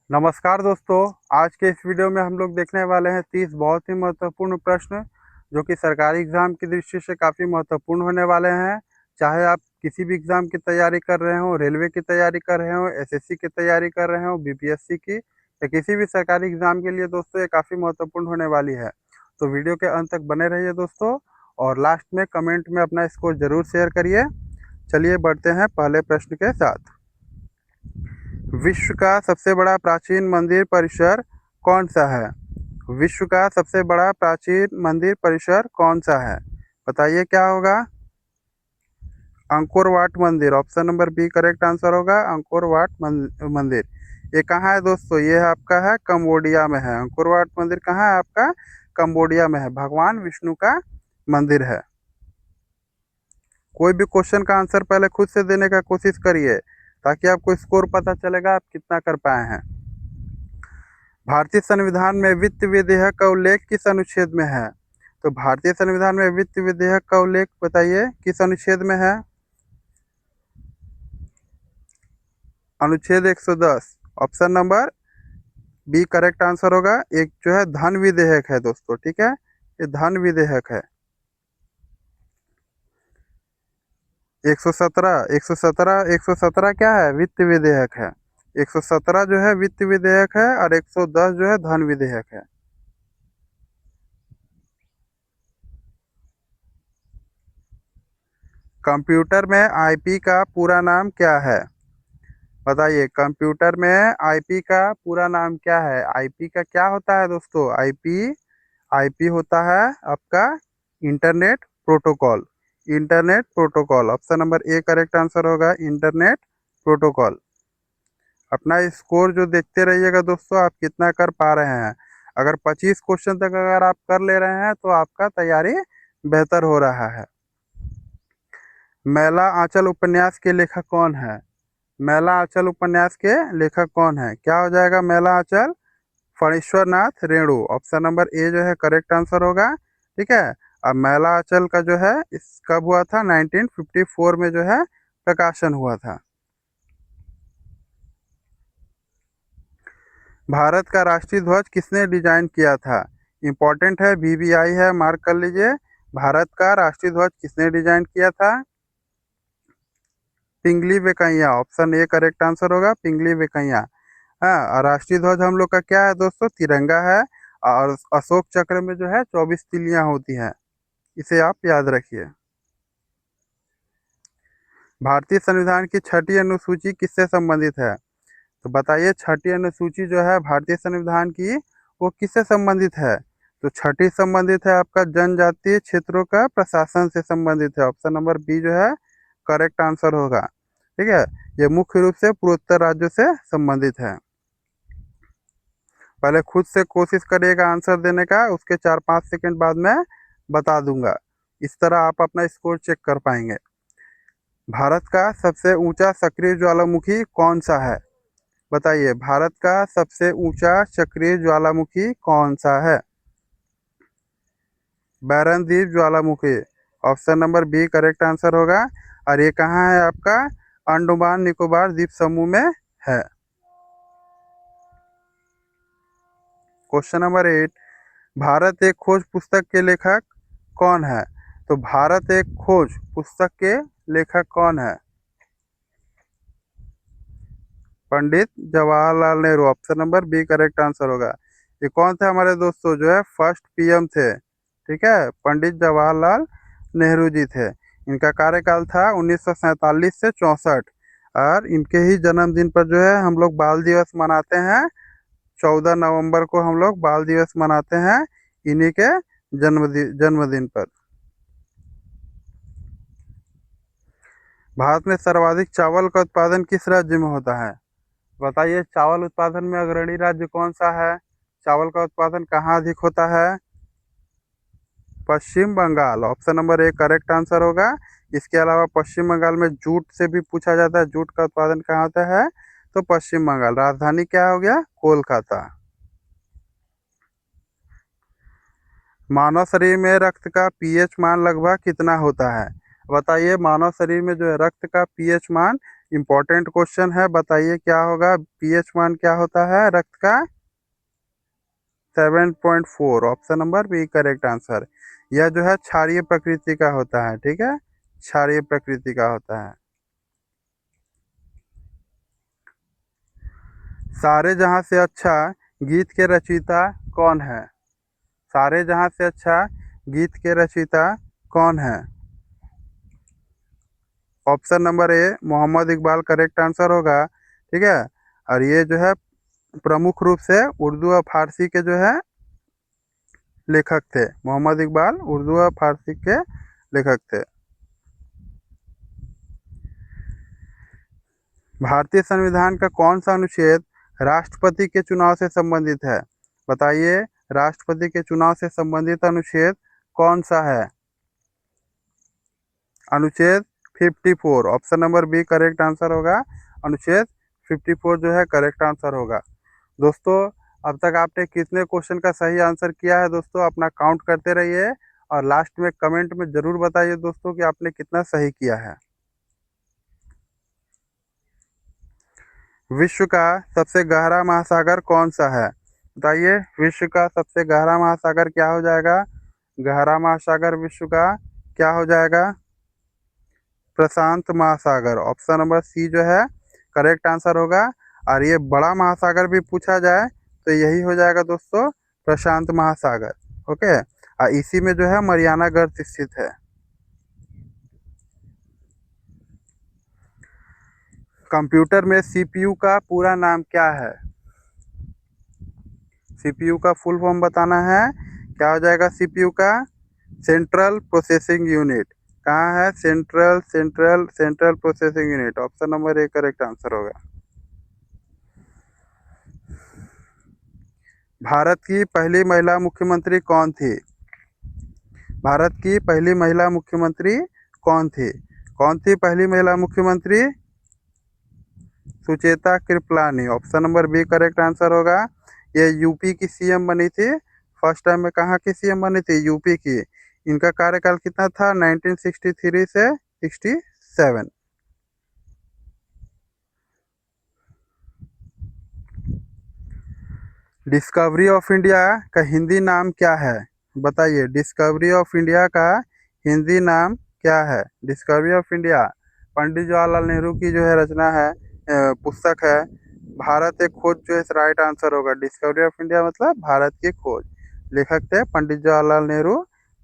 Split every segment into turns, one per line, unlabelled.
नमस्कार दोस्तों। आज के इस वीडियो में हम लोग देखने वाले हैं 30 बहुत ही महत्वपूर्ण प्रश्न जो कि सरकारी एग्जाम की दृष्टि से काफ़ी महत्वपूर्ण होने वाले हैं। चाहे आप किसी भी एग्जाम की तैयारी कर रहे हो, रेलवे की तैयारी कर रहे हो, एसएससी की तैयारी कर रहे हो, बीपीएससी की या किसी भी सरकारी एग्जाम के लिए दोस्तों ये काफ़ी महत्वपूर्ण होने वाली है। तो वीडियो के अंत तक बने रहिए दोस्तों, और लास्ट में कमेंट में अपना स्कोर ज़रूर शेयर करिए। चलिए बढ़ते हैं पहले प्रश्न के साथ। विश्व का सबसे बड़ा प्राचीन मंदिर परिसर कौन सा है? विश्व का सबसे बड़ा प्राचीन मंदिर परिसर कौन सा है? बताइए क्या होगा? अंकोर वाट मंदिर। Option number B correct answer होगा, अंकोर वाट मंदिर। ये कहाँ है दोस्तों? ये है आपका है कंबोडिया में है। अंकोर वाट मंदिर कहाँ है आपका? कंबोडिया में है। भगवान विष्णु का मंदिर है। कोई भी क्वेश्चन का आंसर पहले खुद से देने का कोशिश करिए ताकि आपको स्कोर पता चलेगा आप कितना कर पाए हैं। भारतीय संविधान में वित्त विधेयक का उल्लेख किस अनुच्छेद में है? तो भारतीय संविधान में वित्त विधेयक का उल्लेख बताइए किस अनुच्छेद में है? अनुच्छेद 110। Option number B correct answer होगा। एक जो है धन विधेयक है दोस्तों, ठीक है, ये धन विधेयक है। 117 क्या है? वित्त विधेयक है। 117 जो है वित्त विधेयक है और 110 जो है धन विधेयक है। कंप्यूटर में आईपी का पूरा नाम क्या है? बताइए, कंप्यूटर में आईपी का पूरा नाम क्या है? आईपी का क्या होता है दोस्तों? आईपी आईपी होता है आपका internet protocol. Internet protocol. Option number A correct answer होगा, इंटरनेट प्रोटोकॉल। अपना स्कोर जो देखते रहिएगा दोस्तों, आप कितना कर पा रहे हैं। अगर 25 क्वेश्चन तक अगर आप कर ले रहे हैं तो आपका तैयारी बेहतर हो रहा है। मैला आंचल उपन्यास के लेखक कौन है? मैला आंचल उपन्यास के लेखक कौन है? क्या हो जाएगा मैला आंचल? फणीश्वर नाथ रेणु। ऑप्शन नंबर ए जो है करेक्ट आंसर होगा, ठीक है। अब मैला आंचल का जो है इस कब हुआ था? 1954 में जो है प्रकाशन हुआ था। भारत का राष्ट्रीय ध्वज किसने डिजाइन किया था? इंपॉर्टेंट है, वीवीआई है, मार्क कर लीजिए। भारत का राष्ट्रीय ध्वज किसने डिजाइन किया था? Pingali Venkaiah. Option A correct answer होगा, पिंगली वेंकैया। हाँ, और राष्ट्रीय ध्वज हम लोग का क्या है दोस्तों? तिरंगा है। और अशोक चक्र में जो है 24 तिलियां होती हैं, इसे आप याद रखिए। भारतीय संविधान की छठी अनुसूची किससे संबंधित है? तो बताइए, छठी अनुसूची जो है भारतीय संविधान की वो किससे संबंधित है? तो छठी संबंधित है आपका जनजातीय क्षेत्रों का प्रशासन से संबंधित है। ऑप्शन नंबर बी जो है करेक्ट आंसर होगा, ठीक है। ये मुख्य रूप से पूर्वोत्तर राज्यों से संबंधित है। पहले खुद से कोशिश करिएगा आंसर देने का, उसके 4-5 सेकंड बाद मैं बता दूंगा। इस तरह आप अपना स्कोर चेक कर पाएंगे। भारत का सबसे ऊंचा सक्रिय ज्वालामुखी कौन सा है? बताइए, भारत का सबसे ऊंचा सक्रिय ज्वालामुखी कौन सा है? बैरन द्वीप ज्वालामुखी। Option number B correct answer होगा। और ये कहाँ है आपका? अंडमान निकोबार द्वीप समूह में है। Question number 8। भारत एक खोज पुस्तक के लेखक कौन है? तो भारत एक खोज पुस्तक के लेखक कौन है? Pandit Jawaharlal Nehru. Option number B correct answer होगा। ये कौन थे हमारे दोस्तों? जो है फर्स्ट पीएम थे, ठीक है, पंडित जवाहरलाल नेहरू जी थे। इनका कार्यकाल था 1947 से 64। और इनके ही जन्मदिन पर जो है हम लोग बाल दिवस मनाते हैं। 14 नवंबर को हम लोग बाल दिवस मनाते हैं इन्हीं के जन्मदिन पर। भारत में सर्वाधिक चावल का उत्पादन किस राज्य में होता है? बताइए, चावल उत्पादन में अग्रणी राज्य कौन सा है? चावल का उत्पादन कहाँ अधिक होता है? Paschim Bengal. Option number A correct answer होगा। इसके अलावा पश्चिम बंगाल में जूट से भी पूछा जाता है, जूट का उत्पादन कहाँ होता है? तो पश्चिम बंगाल। राजधानी क्या हो गया? कोलकाता। मानव शरीर में रक्त का पीएच मान लगभग कितना होता है? बताइए, मानव शरीर में जो है रक्त का पीएच मान इम्पोर्टेंट क्वेश्चन है, बताइए क्या होगा। पीएच मान क्या होता है रक्त का? 7.4, option number B correct answer. यह जो है क्षारीय प्रकृति का होता है, ठीक है, क्षारीय प्रकृति का होता है। सारे जहां से अच्छा गीत के रचयिता कौन है? सारे जहां से अच्छा गीत के रचयिता कौन है? Option number A Mohammad Iqbal correct answer होगा, ठीक है। और ये जो है प्रमुख रूप से उर्दू और फारसी के जो है लेखक थे। मोहम्मद इकबाल उर्दू और फारसी के लेखक थे। भारतीय संविधान का कौन सा अनुच्छेद राष्ट्रपति के चुनाव से संबंधित है? बताइए, राष्ट्रपति के चुनाव से संबंधित अनुच्छेद कौन सा है? अनुच्छेद 54, option number B correct answer होगा। अनुच्छेद 54 जो है करेक्ट आंसर होगा। दोस्तों, अब तक आपने कितने क्वेश्चन का सही आंसर किया है दोस्तों, अपना काउंट करते रहिए और लास्ट में कमेंट में ज़रूर बताइए दोस्तों कि आपने कितना सही किया है। विश्व का सबसे गहरा महासागर कौन सा है? बताइए, विश्व का सबसे गहरा महासागर क्या हो जाएगा? गहरा महासागर विश्व का क्या हो जाएगा? प्रशांत महासागर, ऑप्शन नंबर सी जो है करेक्ट आंसर होगा। और ये बड़ा महासागर भी पूछा जाए तो यही हो जाएगा दोस्तों, प्रशांत महासागर। ओके, और इसी में जो है मरियाना गर्त स्थित है। कंप्यूटर में सीपीयू का पूरा नाम क्या है? सीपीयू का फुल फॉर्म बताना है। क्या हो जाएगा सीपीयू का? Central processing unit. कहाँ है? Central processing unit, option number A correct answer होगा। भारत की पहली महिला मुख्यमंत्री कौन थी? भारत की पहली महिला मुख्यमंत्री कौन थी? कौन थी पहली महिला मुख्यमंत्री? Sucheta Kripalani, option number B correct answer होगा। ये यूपी की सीएम बनी थी। फर्स्ट टाइम में कहाँ की सीएम बनी थी? यूपी की। इनका कार्यकाल कितना था? 1963 से 67। डिस्कवरी ऑफ इंडिया का हिंदी नाम क्या है? बताइए, डिस्कवरी ऑफ इंडिया का हिंदी नाम क्या है? डिस्कवरी ऑफ इंडिया पंडित जवाहरलाल नेहरू की जो है रचना है, पुस्तक है। भारत एक खोज जो है राइट आंसर होगा। डिस्कवरी ऑफ इंडिया मतलब भारत की खोज। लेखक थे पंडित जवाहरलाल नेहरू।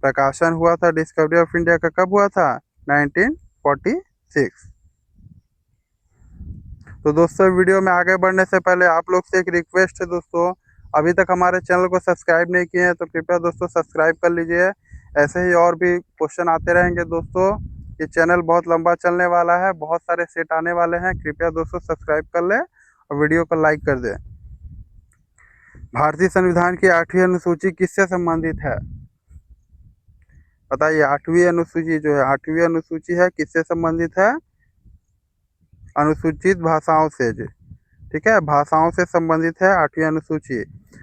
प्रकाशन हुआ था डिस्कवरी ऑफ इंडिया का, कब हुआ था? 1946। तो दोस्तों, वीडियो में आगे बढ़ने से पहले आप लोग से एक रिक्वेस्ट है दोस्तों, अभी तक हमारे चैनल को सब्सक्राइब नहीं किए हैं तो कृपया दोस्तों सब्सक्राइब कर लीजिए। ऐसे ही और भी क्वेश्चन आते रहेंगे दोस्तों। ये चैनल बहुत लंबा चलने वाला है, बहुत सारे सेट आने वाले हैं। कृपया दोस्तों सब्सक्राइब कर लें और वीडियो को लाइक कर दें। भारतीय संविधान की 8वीं अनुसूची किससे संबंधित है? बताइए, 8वीं अनुसूची जो है, 8वीं अनुसूची है किससे संबंधित है? अनुसूचित भाषाओं से। ठीक है, भाषाओं से संबंधित है 8वीं अनुसूची।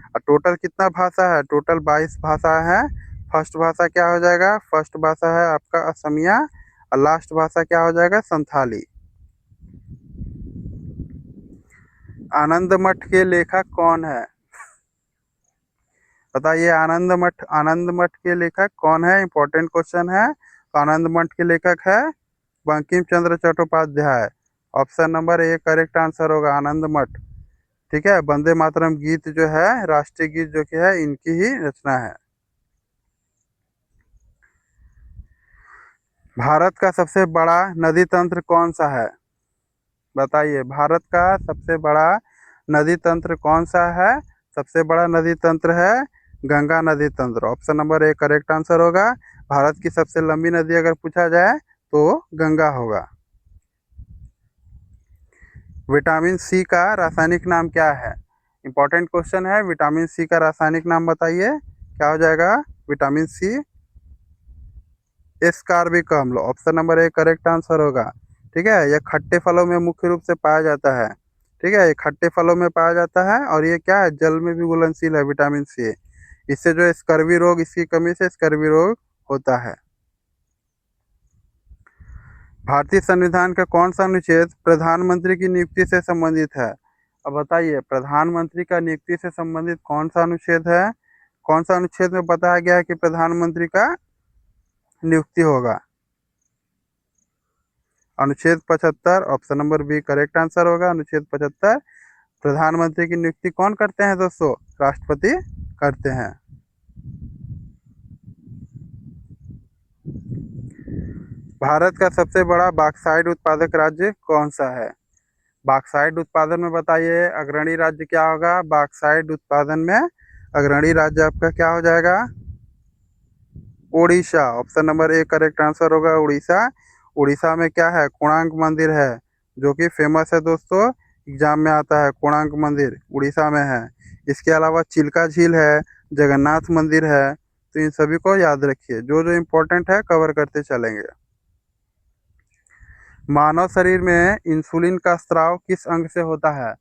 और टोटल कितना भाषा है? टोटल 22 भाषा है। फर्स्ट भाषा क्या हो जाएगा? फर्स्ट भाषा है आपका असमिया। और लास्ट भाषा क्या हो जाएगा? संथाली। आनंद मठ के लेखक कौन है? बताइए, आनंद मठ के लेखक कौन है? इंपॉर्टेंट क्वेश्चन है। तो आनंद मठ के लेखक है Bankim Chandra Chattopadhyay. Option number A correct answer होगा, आनंद मठ। ठीक है, वंदे मातरम गीत जो है राष्ट्रीय गीत जो कि है इनकी ही रचना है। भारत का सबसे बड़ा नदी तंत्र कौन सा है? बताइए, भारत का सबसे बड़ा नदी तंत्र कौन सा है? सबसे बड़ा नदी तंत्र है गंगा नदी तंत्र। Option number A correct answer होगा। भारत की सबसे लंबी नदी अगर पूछा जाए तो गंगा होगा। विटामिन सी का रासायनिक नाम क्या है? इंपॉर्टेंट क्वेश्चन है। विटामिन सी का रासायनिक नाम बताइए, क्या हो जाएगा? विटामिन सी एस्कॉर्बिक अम्ल, option number A correct answer होगा। ठीक है, यह खट्टे फलों में मुख्य रूप से पाया जाता है। ठीक है, ये खट्टे फलों में पाया जाता है और ये क्या है? जल में भी घुलनशील है विटामिन सी। इससे जो स्कर्वी रोग, इसकी कमी से स्कर्वी रोग होता है। भारतीय संविधान का कौन सा अनुच्छेद प्रधानमंत्री की नियुक्ति से संबंधित है? अब बताइए, प्रधानमंत्री का नियुक्ति से संबंधित कौन सा अनुच्छेद है? कौन सा अनुच्छेद में बताया गया है कि प्रधानमंत्री का नियुक्ति होगा? अनुच्छेद 75, option number B correct answer होगा। अनुच्छेद 75। प्रधानमंत्री की नियुक्ति कौन करते हैं दोस्तों? राष्ट्रपति करते हैं। भारत का सबसे बड़ा बॉक्साइट उत्पादक राज्य कौन सा है? बॉक्साइट उत्पादन में बताइए अग्रणी राज्य क्या होगा? बॉक्साइट उत्पादन में अग्रणी राज्य आपका क्या हो जाएगा? Orissa. Option number A correct answer होगा, उड़ीसा। उड़ीसा में क्या है? कोणार्क मंदिर है, जो कि फेमस है दोस्तों, एग्जाम में आता है। कोणार्क मंदिर उड़ीसा में है। इसके अलावा चिल्का झील है, जगन्नाथ मंदिर है। तो इन सभी को याद रखिए, जो जो इम्पोर्टेंट है कवर करते चलेंगे। मानव शरीर में इंसुलिन का स्त्राव किस अंग से होता है?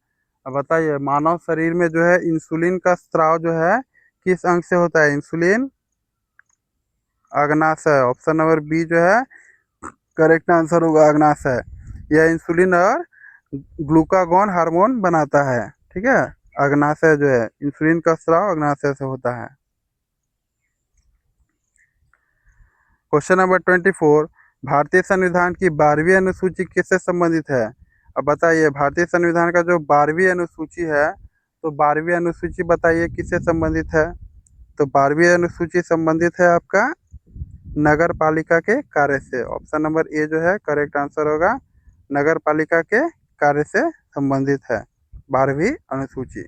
अब बताइए, मानव शरीर में जो है इंसुलिन का स्त्राव जो है किस अंग से होता है? इंसुलिन अग्नाशय। ऑप्शन नंबर बी जो है करेक्ट आंसर होगा, अग्नाशय। यह इंसुलिन और ग्लूकागॉन हार्मोन बनाता है। ठीक है, अग्नाशय जो है, इंसुलिन का स्राव अग्नाशय से होता है। क्वेश्चन नंबर 24, भारतीय संविधान की 12वीं अनुसूची किससे संबंधित है? अब बताइए, भारतीय संविधान का जो 12वीं अनुसूची है, तो 12वीं अनुसूची बताइए किससे संबंधित है? तो 12वीं अनुसूची संबंधित है आपका नगर पालिका के कार्य से। ऑप्शन नंबर ए जो है करेक्ट आंसर होगा, नगर पालिका के कार्य से संबंधित है 12वीं अनुसूची।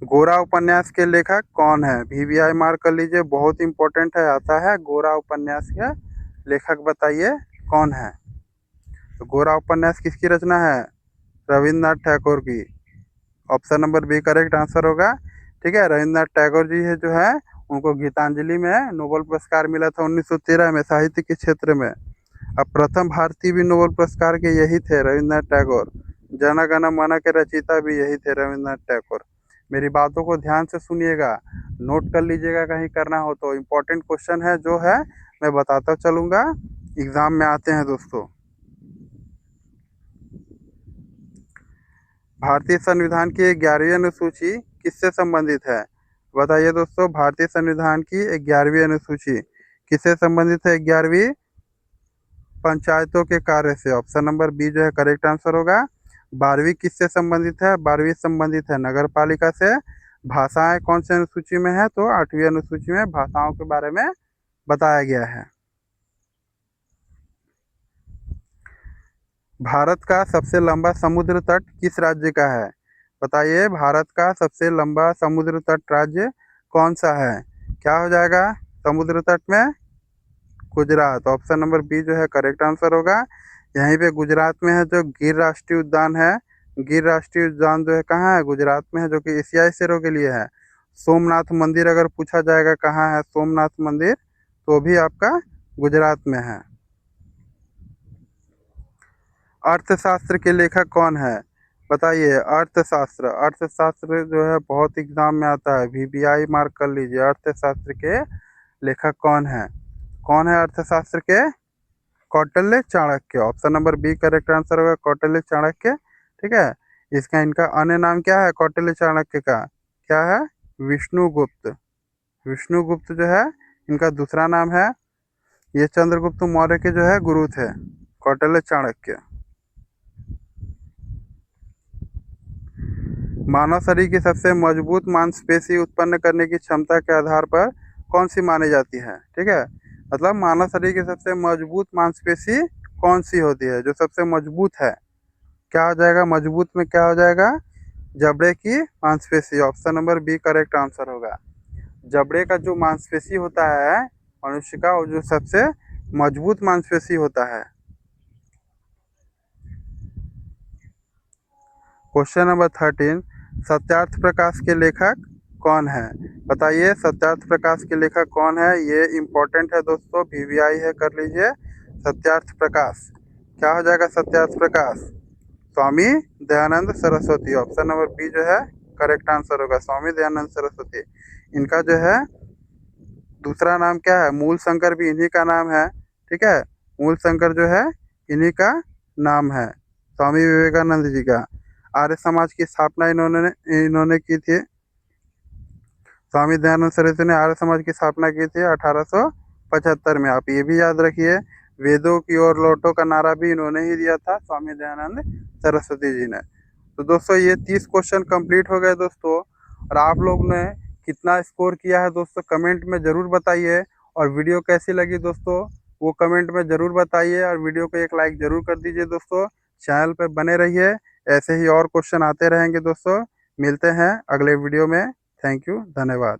गोरा उपन्यास के लेखक कौन है? वीवीआई मार्क कर लीजिए, बहुत इंपॉर्टेंट है, आता है। गोरा उपन्यास के लेखक बताइए कौन है? तो गोरा उपन्यास किसकी रचना है? रविन्द्रनाथ टैगोर की। Option number B correct answer होगा। ठीक है, रविन्द्रनाथ टैगोर जी है जो है, उनको गीतांजलि में नोबेल पुरस्कार मिला था 1913 में साहित्य के क्षेत्र में। अब प्रथम भारतीय भी नोबेल पुरस्कार के यही थे, रविन्द्रनाथ टैगोर। जन गण मन के रचयिता भी यही थे, रविन्द्रनाथ टैगोर। मेरी बातों को ध्यान से सुनिएगा, नोट कर लीजिएगा, कहीं करना हो तो। इम्पोर्टेंट क्वेश्चन है जो है मैं बताता चलूँगा, एग्जाम में आते हैं दोस्तों। भारतीय संविधान की 11वीं अनुसूची किससे संबंधित है? बताइए दोस्तों, भारतीय संविधान की 11वीं अनुसूची किससे संबंधित है? 11वीं पंचायतों के कार्य से। ऑप्शन नंबर बी जो है करेक्ट आंसर होगा। 12वीं किससे संबंधित है? 12वीं संबंधित है नगर पालिका से। भाषाएं कौन सी अनुसूची में है? तो 8वीं अनुसूची में भाषाओं के बारे में बताया गया है। भारत का सबसे लंबा समुद्र तट किस राज्य का है? बताइए, भारत का सबसे लंबा समुद्र तट राज्य कौन सा है? क्या हो जाएगा समुद्र तट में? गुजरात। ऑप्शन नंबर बी जो है करेक्ट आंसर होगा। यहीं पे गुजरात में है जो गिर राष्ट्रीय उद्यान है। गिर राष्ट्रीय उद्यान जो है कहाँ है? गुजरात में है, जो कि एशियाई शेरों के लिए है। सोमनाथ मंदिर अगर पूछा जाएगा कहाँ है सोमनाथ मंदिर, तो भी आपका गुजरात में है। अर्थशास्त्र के लेखक कौन है? बताइए, अर्थशास्त्र। अर्थशास्त्र जो है बहुत एग्जाम में आता है, वीवीआई मार्क कर लीजिए। अर्थशास्त्र के लेखक कौन है? कौन है अर्थशास्त्र के? Kautilya Chanakya. Option number B correct answer होगा, कौटिल्य चाणक्य। ठीक है, इसका इनका अन्य नाम क्या है कौटिल्य चाणक्य का? क्या है? विष्णुगुप्त। विष्णुगुप्त जो है इनका दूसरा नाम है। ये चंद्रगुप्त मौर्य के जो है गुरु थे, कौटिल्य चाणक्य। मानव शरीर की सबसे मजबूत मांसपेशी उत्पन्न करने की क्षमता के आधार पर कौन सी मानी जाती है? ठीक है, मतलब मानव शरीर की सबसे मजबूत मांसपेशी कौन सी होती है, जो सबसे मजबूत है? क्या हो जाएगा मजबूत में? क्या हो जाएगा? जबड़े की मांसपेशी। Option number B correct answer होगा। जबड़े का जो मांसपेशी होता है मनुष्य का, वो जो सबसे मजबूत मांसपेशी होता है। क्वेश्चन नंबर 13, सत्यार्थ प्रकाश के लेखक कौन है? बताइए, सत्यार्थ प्रकाश के लेखक कौन है? ये इम्पोर्टेंट है दोस्तों, वीवीआई है, कर लीजिए। सत्यार्थ प्रकाश क्या हो जाएगा? Satyarth Prakash Swami Dayanand Saraswati. Option number B जो है करेक्ट आंसर होगा, स्वामी दयानंद सरस्वती। इनका जो है दूसरा नाम क्या है, मूल शंकर भी इन्हीं का नाम है। ठीक है, मूल शंकर जो है इन्हीं का नाम है, स्वामी विवेकानंद जी का। आर्य समाज की स्थापना इन्होंने इन्होंने की थी। स्वामी दयानंद सरस्वती ने आर्य समाज की स्थापना की थी 1875 में। आप ये भी याद रखिए, वेदों की ओर लौटो का नारा भी इन्होंने ही दिया था, स्वामी दयानंद सरस्वती जी ने। तो दोस्तों ये 30 क्वेश्चन कंप्लीट हो गए दोस्तों। और आप लोग ने कितना स्कोर किया है दोस्तों, कमेंट में ज़रूर बताइए। और वीडियो कैसी लगी दोस्तों, वो कमेंट में ज़रूर बताइए। और वीडियो को एक लाइक ज़रूर कर दीजिए दोस्तों। चैनल पे बने रहिए, ऐसे ही और क्वेश्चन आते रहेंगे दोस्तों। मिलते हैं अगले वीडियो में। थैंक यू, धन्यवाद।